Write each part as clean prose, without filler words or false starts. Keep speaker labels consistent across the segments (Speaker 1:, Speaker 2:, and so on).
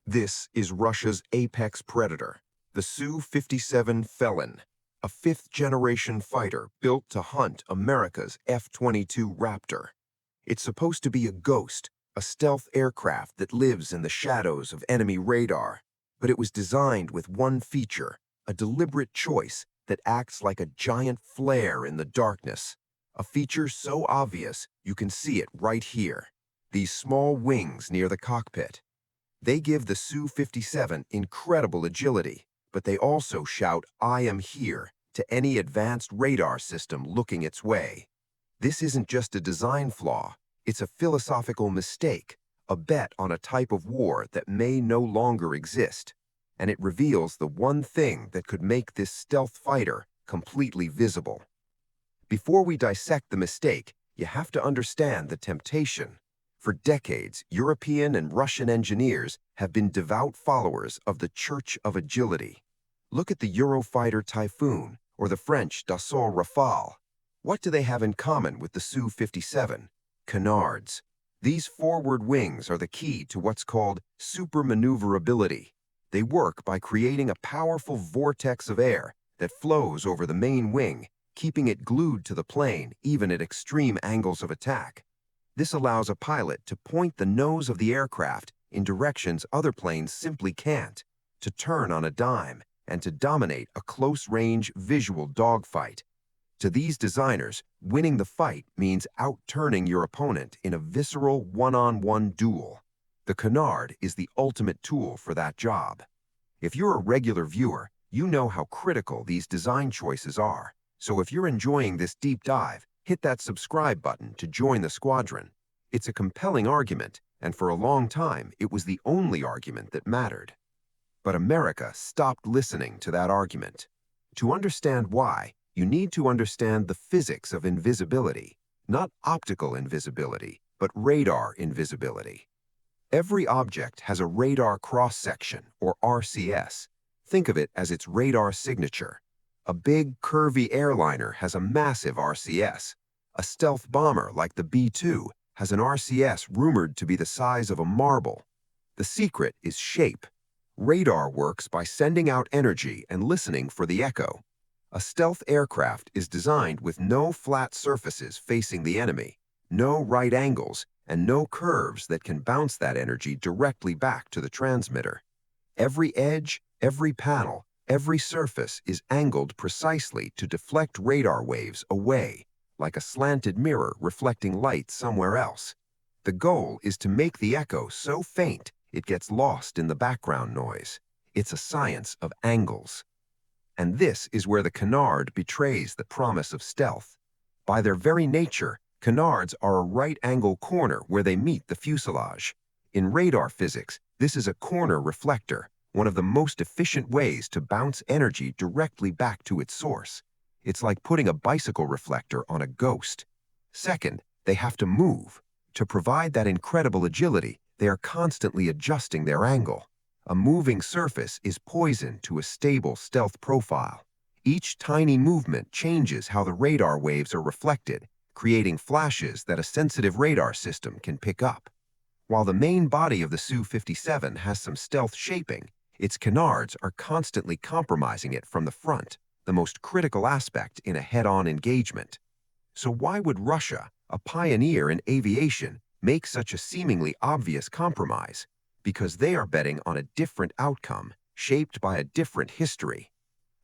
Speaker 1: This is Russia's apex predator, the Su-57 Felon, a fifth-generation fighter built to hunt America's F-22 Raptor. It's supposed to be a ghost, a stealth aircraft that lives in the shadows of enemy radar, but it was designed with one feature, a deliberate choice that acts like a giant flare in the darkness. A feature so obvious you can see it right here. These small wings near the cockpit. They give the Su-57 incredible agility, but they also shout, "I am here," to any advanced radar system looking its way. This isn't just a design flaw, it's a philosophical mistake, a bet on a type of war that may no longer exist, and it reveals the one thing that could make this stealth fighter completely visible. Before we dissect the mistake, you have to understand the temptation. For decades, European and Russian engineers have been devout followers of the Church of Agility. Look at the Eurofighter Typhoon or the French Dassault Rafale. What do they have in common with the Su-57? Canards. These forward wings are the key to what's called super-maneuverability. They work by creating a powerful vortex of air that flows over the main wing, keeping it glued to the plane even at extreme angles of attack. This allows a pilot to point the nose of the aircraft in directions other planes simply can't, to turn on a dime, and to dominate a close-range visual dogfight. To these designers, winning the fight means outturning your opponent in a visceral one-on-one duel. The canard is the ultimate tool for that job. If you're a regular viewer, you know how critical these design choices are. So if you're enjoying this deep dive, hit that subscribe button to join the squadron. It's a compelling argument, and for a long time, it was the only argument that mattered. But America stopped listening to that argument. To understand why, you need to understand the physics of invisibility, not optical invisibility, but radar invisibility. Every object has a radar cross-section, or RCS. Think of it as its radar signature. A big, curvy airliner has a massive RCS. A stealth bomber like the B-2 has an RCS rumored to be the size of a marble. The secret is shape. Radar works by sending out energy and listening for the echo. A stealth aircraft is designed with no flat surfaces facing the enemy, no right angles, and no curves that can bounce that energy directly back to the transmitter. Every edge, every panel, every surface is angled precisely to deflect radar waves away, like a slanted mirror reflecting light somewhere else. The goal is to make the echo so faint it gets lost in the background noise. It's a science of angles. And this is where the canard betrays the promise of stealth. By their very nature, canards are a right-angle corner where they meet the fuselage. In radar physics, this is a corner reflector, one of the most efficient ways to bounce energy directly back to its source. It's like putting a bicycle reflector on a ghost. Second, they have to move. To provide that incredible agility, they are constantly adjusting their angle. A moving surface is poison to a stable stealth profile. Each tiny movement changes how the radar waves are reflected, creating flashes that a sensitive radar system can pick up. While the main body of the Su-57 has some stealth shaping, its canards are constantly compromising it from the front, the most critical aspect in a head-on engagement. So why would Russia, a pioneer in aviation, make such a seemingly obvious compromise? Because they are betting on a different outcome, shaped by a different history.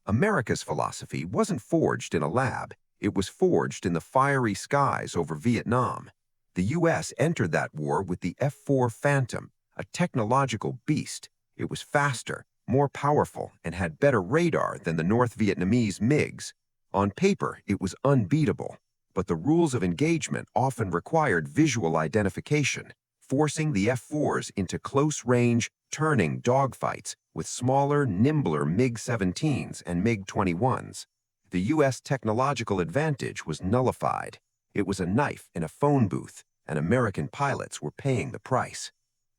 Speaker 1: America's philosophy wasn't forged in a lab, it was forged in the fiery skies over Vietnam. The U.S. entered that war with the F-4 Phantom, a technological beast. It was faster, more powerful, and had better radar than the North Vietnamese MiGs. On paper, it was unbeatable, but the rules of engagement often required visual identification, forcing the F-4s into close-range, turning dogfights with smaller, nimbler MiG-17s and MiG-21s. The U.S. technological advantage was nullified. It was a knife in a phone booth, and American pilots were paying the price.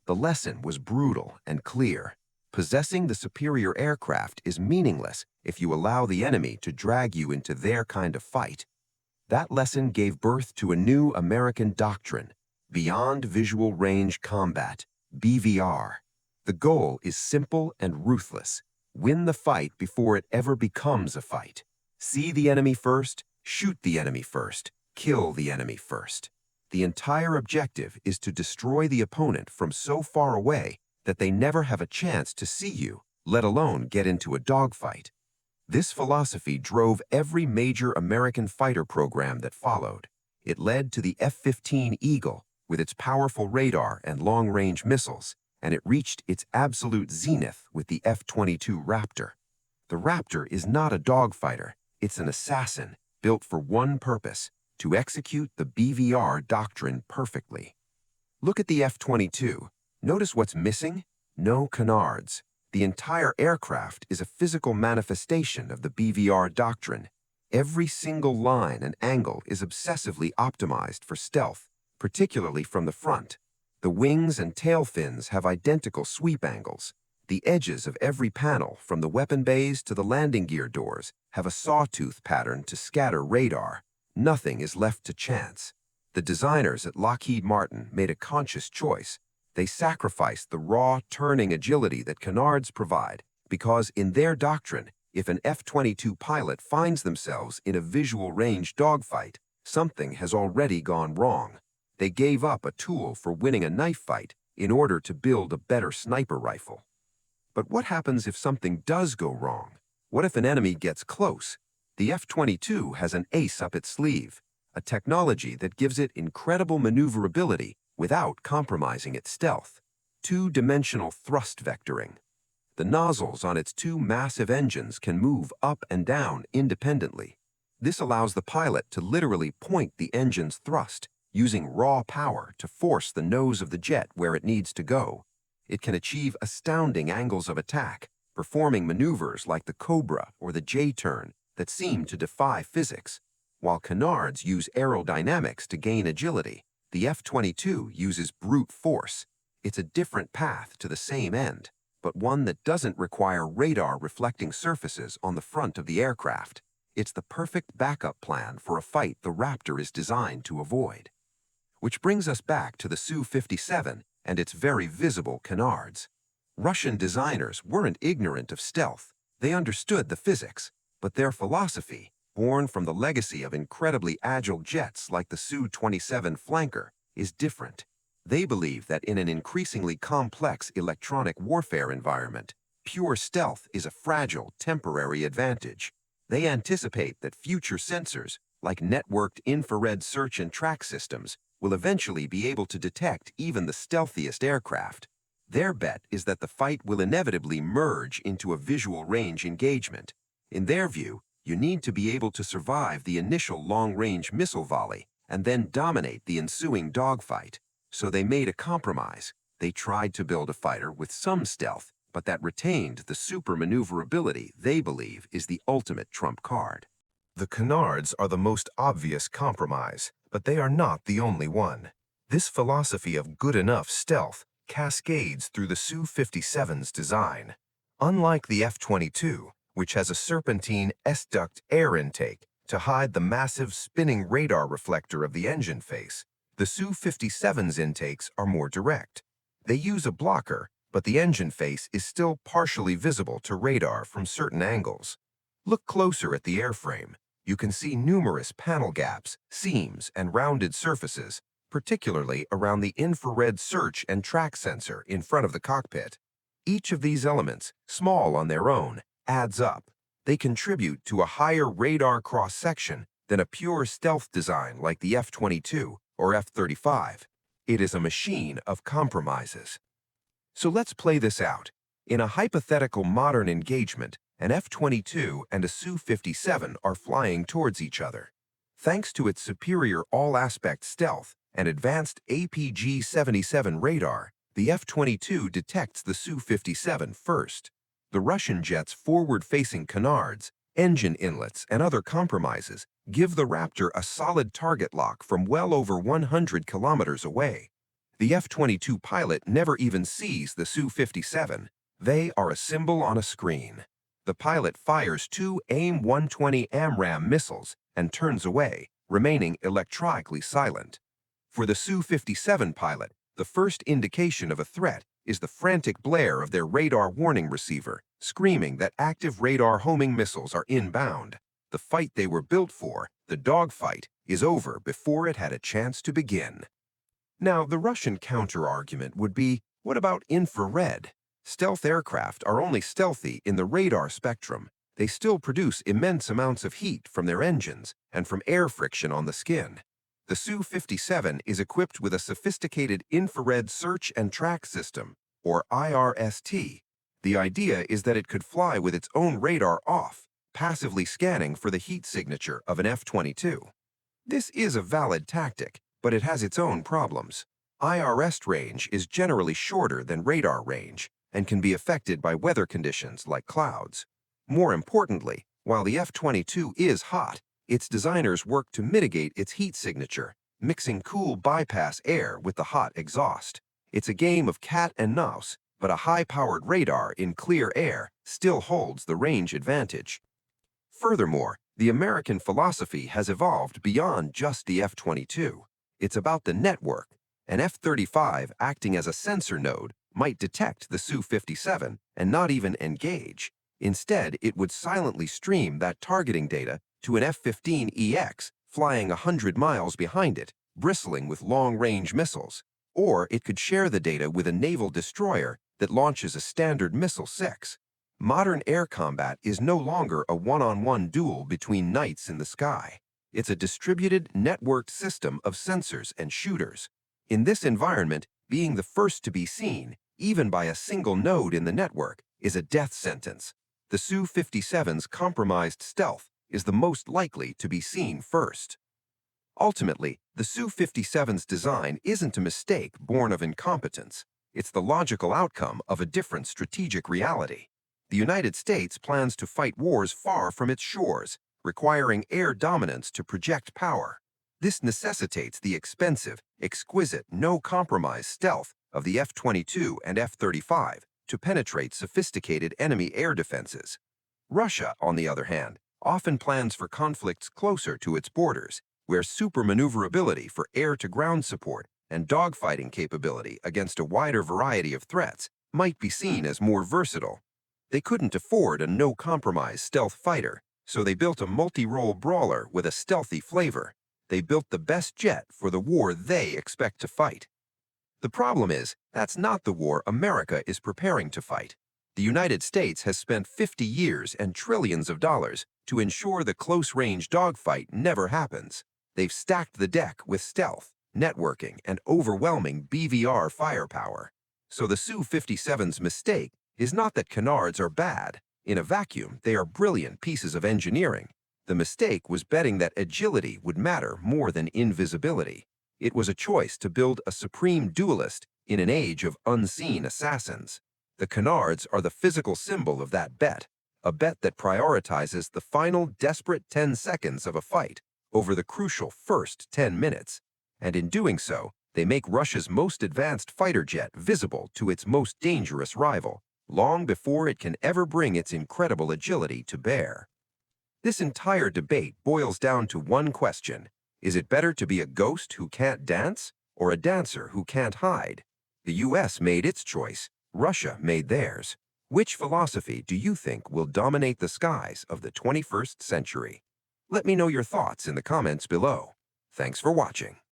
Speaker 1: The lesson was brutal and clear. Possessing the superior aircraft is meaningless if you allow the enemy to drag you into their kind of fight. That lesson gave birth to a new American doctrine, Beyond Visual Range Combat, BVR. The goal is simple and ruthless. Win the fight before it ever becomes a fight. See the enemy first, shoot the enemy first, kill the enemy first. The entire objective is to destroy the opponent from so far away that they never have a chance to see you, let alone get into a dogfight. This philosophy drove every major American fighter program that followed. It led to the F-15 Eagle with its powerful radar and long-range missiles, and it reached its absolute zenith with the F-22 Raptor. The Raptor is not a dogfighter, it's an assassin built for one purpose: to execute the BVR doctrine perfectly. Look at the F-22. Notice what's missing? No canards. The entire aircraft is a physical manifestation of the BVR doctrine. Every single line and angle is obsessively optimized for stealth, particularly from the front. The wings and tail fins have identical sweep angles. The edges of every panel, from the weapon bays to the landing gear doors, have a sawtooth pattern to scatter radar. Nothing is left to chance. The designers at Lockheed Martin made a conscious choice. They sacrificed the raw, turning agility that canards provide because, in their doctrine, if an F-22 pilot finds themselves in a visual range dogfight, something has already gone wrong. They gave up a tool for winning a knife fight in order to build a better sniper rifle. But what happens if something does go wrong? What if an enemy gets close? The F-22 has an ace up its sleeve, a technology that gives it incredible maneuverability without compromising its stealth: two-dimensional thrust vectoring. The nozzles on its two massive engines can move up and down independently. This allows the pilot to literally point the engine's thrust, using raw power to force the nose of the jet where it needs to go. It can achieve astounding angles of attack, performing maneuvers like the Cobra or the J-turn that seem to defy physics. While canards use aerodynamics to gain agility, the F-22 uses brute force. It's a different path to the same end, but one that doesn't require radar-reflecting surfaces on the front of the aircraft. It's the perfect backup plan for a fight the Raptor is designed to avoid. Which brings us back to the Su-57 and its very visible canards. Russian designers weren't ignorant of stealth. They understood the physics, but their philosophy, born from the legacy of incredibly agile jets like the Su-27 Flanker, is different. They believe that in an increasingly complex electronic warfare environment, pure stealth is a fragile, temporary advantage. They anticipate that future sensors, like networked infrared search and track systems, will eventually be able to detect even the stealthiest aircraft. Their bet is that the fight will inevitably merge into a visual range engagement. In their view, you need to be able to survive the initial long-range missile volley and then dominate the ensuing dogfight. So they made a compromise. They tried to build a fighter with some stealth, but that retained the super-maneuverability they believe is the ultimate trump card. The canards are the most obvious compromise, but they are not the only one. This philosophy of good enough stealth cascades through the Su-57's design. Unlike the F-22, which has a serpentine S-duct air intake to hide the massive spinning radar reflector of the engine face, the Su-57's intakes are more direct. They use a blocker, but the engine face is still partially visible to radar from certain angles. Look closer at the airframe. You can see numerous panel gaps, seams, and rounded surfaces, particularly around the infrared search and track sensor in front of the cockpit. Each of these elements, small on their own, adds up. They contribute to a higher radar cross-section than a pure stealth design like the F-22 or F-35. It is a machine of compromises. So let's play this out. In a hypothetical modern engagement, an F-22 and a Su-57 are flying towards each other. Thanks to its superior all-aspect stealth and advanced APG-77 radar, the F-22 detects the Su-57 first. The Russian jet's forward-facing canards, engine inlets, and other compromises give the Raptor a solid target lock from well over 100 kilometers away. The F-22 pilot never even sees the Su-57. They are a symbol on a screen. The pilot fires two AIM-120 AMRAAM missiles and turns away, remaining electronically silent. For the Su-57 pilot, the first indication of a threat is the frantic blare of their radar warning receiver, screaming that active radar homing missiles are inbound. The fight they were built for, the dogfight, is over before it had a chance to begin. Now, the Russian counter-argument would be, what about infrared? Stealth aircraft are only stealthy in the radar spectrum. They still produce immense amounts of heat from their engines and from air friction on the skin. The Su-57 is equipped with a sophisticated infrared search and track system, or IRST. The idea is that it could fly with its own radar off, passively scanning for the heat signature of an F-22. This is a valid tactic, but it has its own problems. IRS range is generally shorter than radar range and can be affected by weather conditions like clouds. More importantly, while the F-22 is hot, its designers work to mitigate its heat signature, mixing cool bypass air with the hot exhaust. It's a game of cat and mouse, but a high-powered radar in clear air still holds the range advantage. Furthermore, the American philosophy has evolved beyond just the F-22. It's about the network. An F-35 acting as a sensor node might detect the Su-57 and not even engage. Instead, it would silently stream that targeting data to an F-15EX flying 100 miles behind it, bristling with long-range missiles. Or it could share the data with a naval destroyer that launches a standard missile 6. Modern air combat is no longer a one-on-one duel between knights in the sky. It's a distributed, networked system of sensors and shooters. In this environment, being the first to be seen, even by a single node in the network, is a death sentence. The Su-57's compromised stealth is the most likely to be seen first. Ultimately, the Su-57's design isn't a mistake born of incompetence. It's the logical outcome of a different strategic reality. The United States plans to fight wars far from its shores, requiring air dominance to project power. This necessitates the expensive, exquisite, no-compromise stealth of the F-22 and F-35 to penetrate sophisticated enemy air defenses. Russia, on the other hand, often plans for conflicts closer to its borders, where super-maneuverability for air-to-ground support and dogfighting capability against a wider variety of threats might be seen as more versatile. They couldn't afford a no-compromise stealth fighter, so they built a multi-role brawler with a stealthy flavor. They built the best jet for the war they expect to fight. The problem is, that's not the war America is preparing to fight. The United States has spent 50 years and trillions of dollars to ensure the close-range dogfight never happens. They've stacked the deck with stealth, networking, and overwhelming BVR firepower. So the Su-57's mistake is not that canards are bad. In a vacuum, they are brilliant pieces of engineering. The mistake was betting that agility would matter more than invisibility. It was a choice to build a supreme duelist in an age of unseen assassins. The canards are the physical symbol of that bet, a bet that prioritizes the final desperate 10 seconds of a fight over the crucial first 10 minutes. And in doing so, they make Russia's most advanced fighter jet visible to its most dangerous rival, long before it can ever bring its incredible agility to bear. This entire debate boils down to one question. Is it better to be a ghost who can't dance or a dancer who can't hide? The US made its choice. Russia made theirs. Which philosophy do you think will dominate the skies of the 21st century? Let me know your thoughts in the comments below. Thanks for watching.